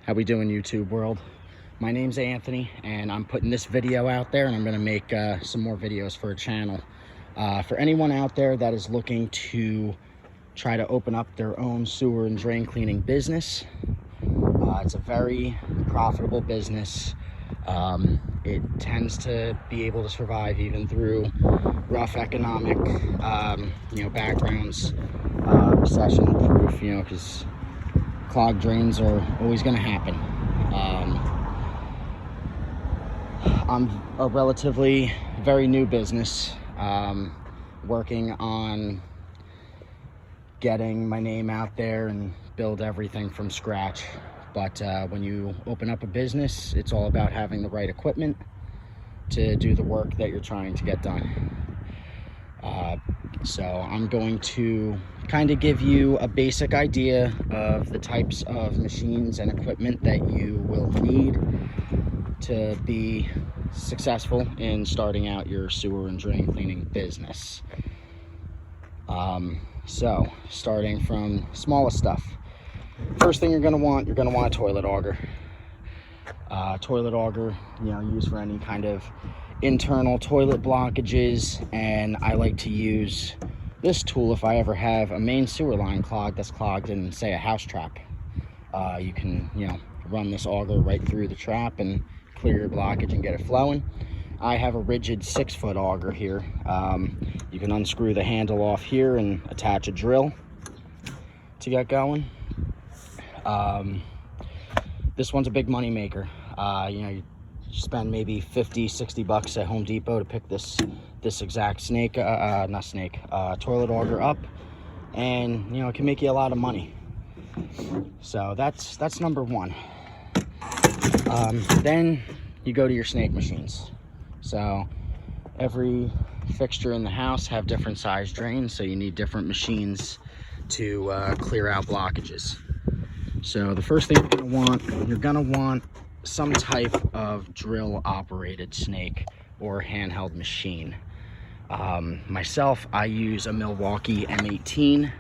How we doing, YouTube world? My name's Anthony, and I'm putting this video out there, and I'm gonna make some more videos for a channel. For anyone out there that is looking to try to open up their own sewer and drain cleaning business, it's a very profitable business. It tends to be able to survive even through rough economic, backgrounds, recession proof, because clogged drains are always going to happen. I'm a relatively very new business, working on getting my name out there and build everything from scratch. But when you open up a business, it's all about having the right equipment to do the work that you're trying to get done. So I'm going to kind of give you a basic idea of the types of machines and equipment that you will need to be successful in starting out your sewer and drain cleaning business. So starting from smallest stuff. First thing you're going to want a toilet auger. Toilet auger, used for any kind of internal toilet blockages, and I like to use this tool if I ever have a main sewer line that's clogged in, say, a house trap. You can, run this auger right through the trap and clear your blockage and get it flowing. I have a rigid 6-foot auger here. You can unscrew the handle off here and attach a drill to get going. This one's a big money maker. You spend maybe 50-60 bucks at Home Depot to pick this exact toilet auger up, and it can make you a lot of money. So that's number one. Then you go to your snake machines. So every fixture in the house have different size drains, so you need different machines to clear out blockages. So the first thing you're gonna want some type of drill operated snake or handheld machine. Myself, I use a Milwaukee M18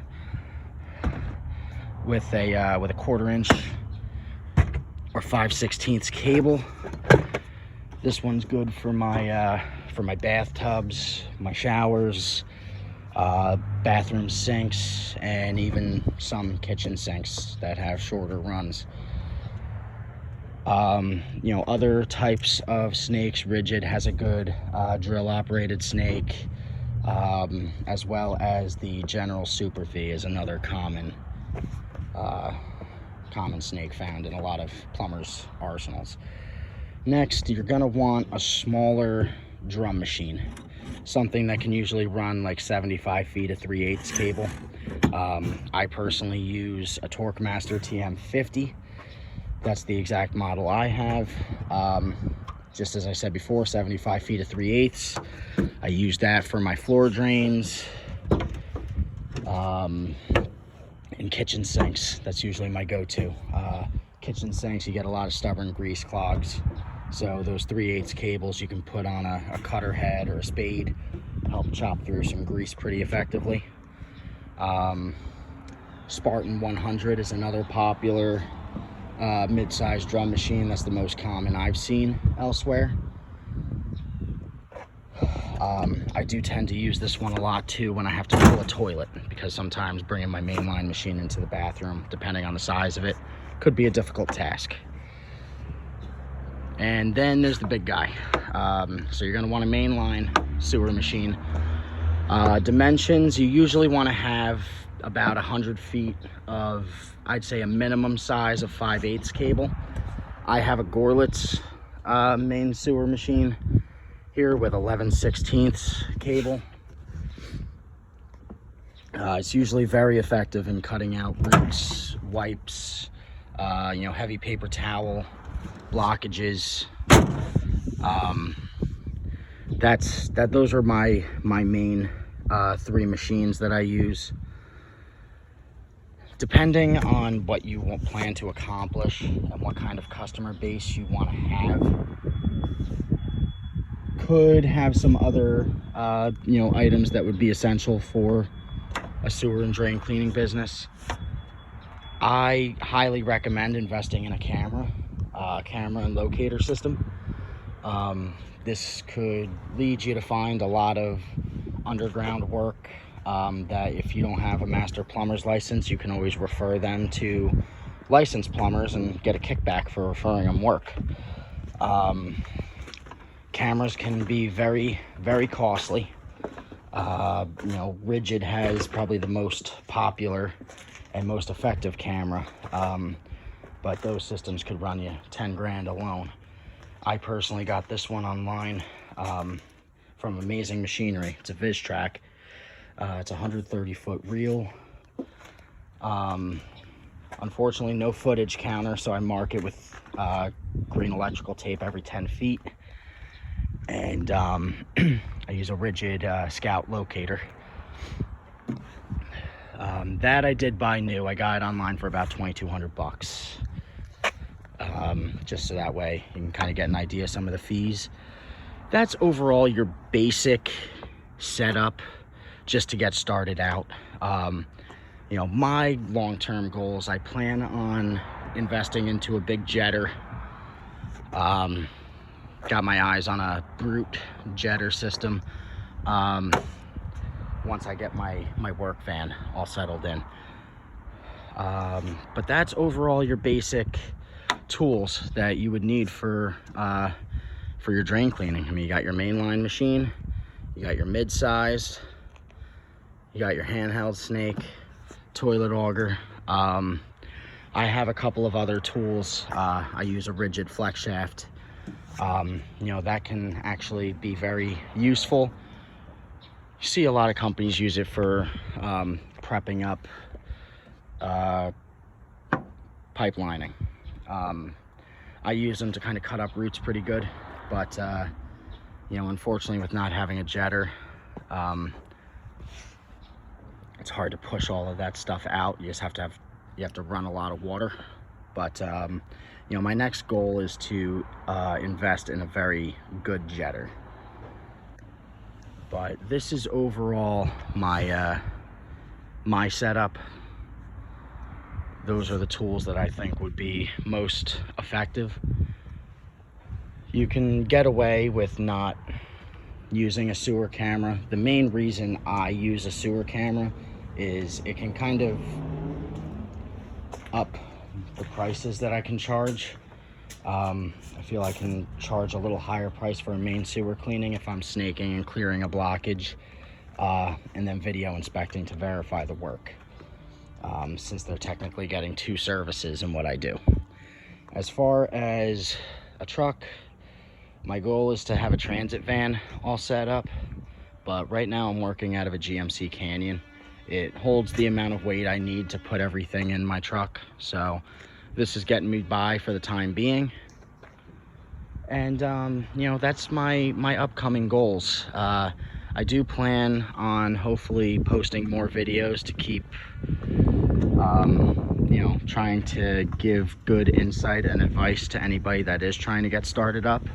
with a 1/4 inch or 5/16 cable. This one's good for my bathtubs, my showers, bathroom sinks, and even some kitchen sinks that have shorter runs. Other types of snakes, Rigid has a good drill operated snake, as well as the General Super V is another common snake found in a lot of plumbers' arsenals. Next, you're gonna want a smaller drum machine, something that can usually run like 75 feet of 3/8 cable. I personally use a Torquemaster TM50. That's the exact model I have. Just as I said before, 75 feet of 3/8. I use that for my floor drains, and kitchen sinks. That's usually my go-to. Kitchen sinks, you get a lot of stubborn grease clogs. So those 3/8 cables you can put on a cutter head or a spade, help chop through some grease pretty effectively. Spartan 100 is another popular mid-sized drum machine. That's the most common I've seen elsewhere. I do tend to use this one a lot too when I have to pull a toilet, because sometimes bringing my mainline machine into the bathroom, depending on the size of it, could be a difficult task. And then there's the big guy. So you're going to want a mainline sewer machine. Dimensions, you usually want to have about 100 feet of, I'd say, a minimum size of 5/8 cable. I have a Gorlitz main sewer machine here with 11/16 cable. It's usually very effective in cutting out roots, wipes, heavy paper towel blockages. Those are my main 3 machines that I use. Depending on what you plan to accomplish and what kind of customer base you want to have, could have some other items that would be essential for a sewer and drain cleaning business. I highly recommend investing in a camera and locator system. This could lead you to find a lot of underground work that if you don't have a master plumber's license, you can always refer them to licensed plumbers and get a kickback for referring them work. Cameras can be very, very costly. Rigid has probably the most popular and most effective camera, but those systems could run you 10 grand alone. I personally got this one online from Amazing Machinery. It's a VizTrack. It's a 130-foot reel. Unfortunately, no footage counter, so I mark it with green electrical tape every 10 feet. And I use a rigid Scout locator. That I did buy new. I got it online for about $2,200. Just so that way you can kind of get an idea of some of the fees. That's overall your basic setup just to get started out. My long-term goals, I plan on investing into a big jetter. Got my eyes on a brute jetter system once I get my work van all settled in. But that's overall your basic tools that you would need for your drain cleaning. I mean, you got your mainline machine, you got your mid-sized, you got your handheld snake, toilet auger. I have a couple of other tools. I use a rigid flex shaft. That can actually be very useful. You see a lot of companies use it for prepping up pipelining. I use them to kind of cut up roots pretty good, but unfortunately with not having a jetter, it's hard to push all of that stuff out. You have to run a lot of water. But my next goal is to invest in a very good jetter. But this is overall my my setup. Those are the tools that I think would be most effective. You can get away with not using a sewer camera. The main reason I use a sewer camera is it can kind of up the prices that I can charge. I feel I can charge a little higher price for a main sewer cleaning if I'm snaking and clearing a blockage, and then video inspecting to verify the work, since they're technically getting two services in what I do. As far as a truck, my goal is to have a transit van all set up, but right now I'm working out of a GMC Canyon. It holds the amount of weight I need to put everything in my truck, so this is getting me by for the time being. And that's my upcoming goals. I do plan on hopefully posting more videos to keep trying to give good insight and advice to anybody that is trying to get started up.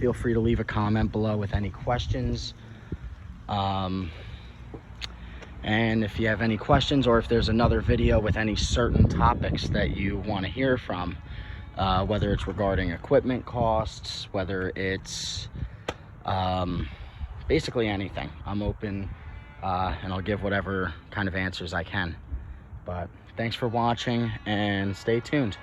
Feel free to leave a comment below with any questions. And if you have any questions, or if there's another video with any certain topics that you want to hear from, whether it's regarding equipment costs, whether it's basically anything, I'm open, and I'll give whatever kind of answers I can. But thanks for watching, and stay tuned.